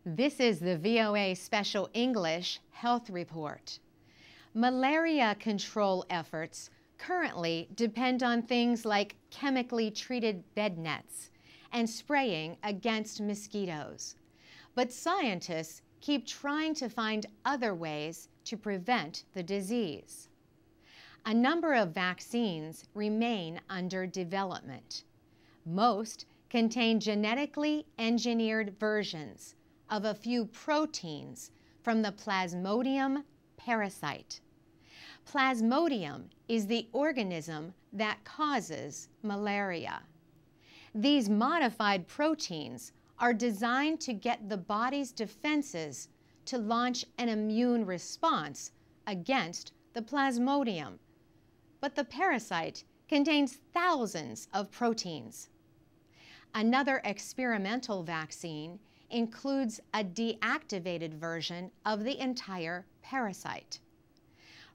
This is the VOA Special English Health Report. Malaria control efforts currently depend on things like chemically treated bed nets and spraying against mosquitoes. But scientists keep trying to find other ways to prevent the disease. A number of vaccines remain under development. Most contain genetically engineered versions of a few proteins from the Plasmodium parasite. Plasmodium is the organism that causes malaria. These modified proteins are designed to get the body's defenses to launch an immune response against the Plasmodium. But the parasite contains thousands of proteins. Another experimental vaccine includes a deactivated version of the entire parasite.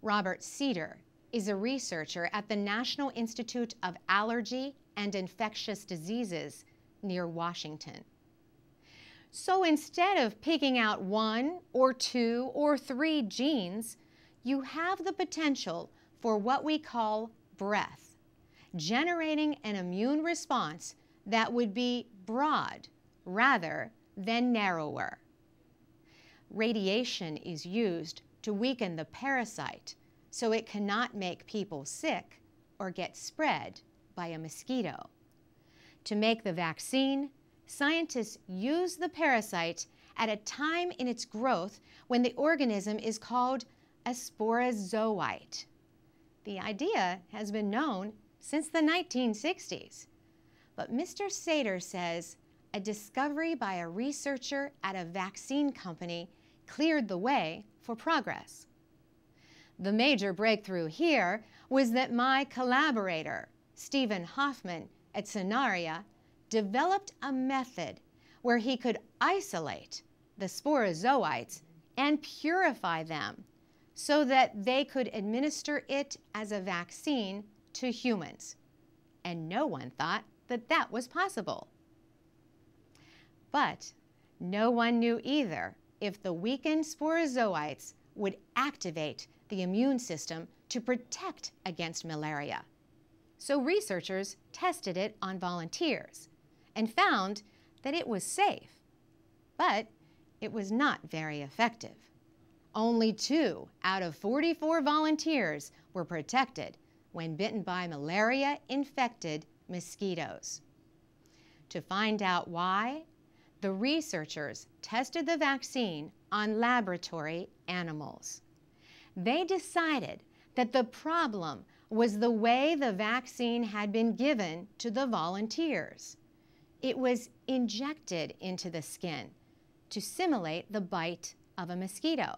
Robert Seder is a researcher at the National Institute of Allergy and Infectious Diseases near Washington. So instead of picking out 1 or 2 or 3 genes, you have the potential for what we call breadth, generating an immune response that would be broad rather than narrower. Radiation is used to weaken the parasite so it cannot make people sick or get spread by a mosquito. To make the vaccine, scientists use the parasite at a time in its growth when the organism is called a sporozoite. The idea has been known since the 1960s. But Mr. Seder says a discovery by a researcher at a vaccine company cleared the way for progress. The major breakthrough here was that my collaborator, Stephen Hoffman at Malaria, developed a method where he could isolate the sporozoites and purify them so that they could administer it as a vaccine to humans. And no one thought that that was possible. But no one knew either if the weakened sporozoites would activate the immune system to protect against malaria. So researchers tested it on volunteers and found that it was safe, but it was not very effective. Only 2 out of 44 volunteers were protected when bitten by malaria-infected mosquitoes. To find out why, the researchers tested the vaccine on laboratory animals. They decided that the problem was the way the vaccine had been given to the volunteers. It was injected into the skin to simulate the bite of a mosquito.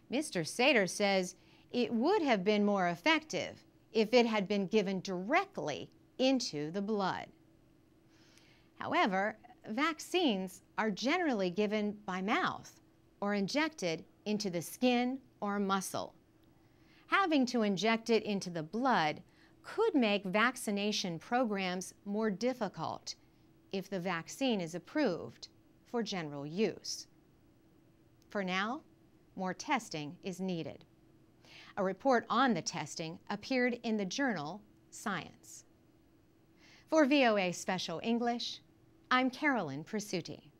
Mr. Seder says it would have been more effective if it had been given directly into the blood. However, vaccines are generally given by mouth or injected into the skin or muscle. Having to inject it into the blood could make vaccination programs more difficult if the vaccine is approved for general use. For now, more testing is needed. A report on the testing appeared in the journal Science. For VOA Special English, I'm Carolyn Presutti.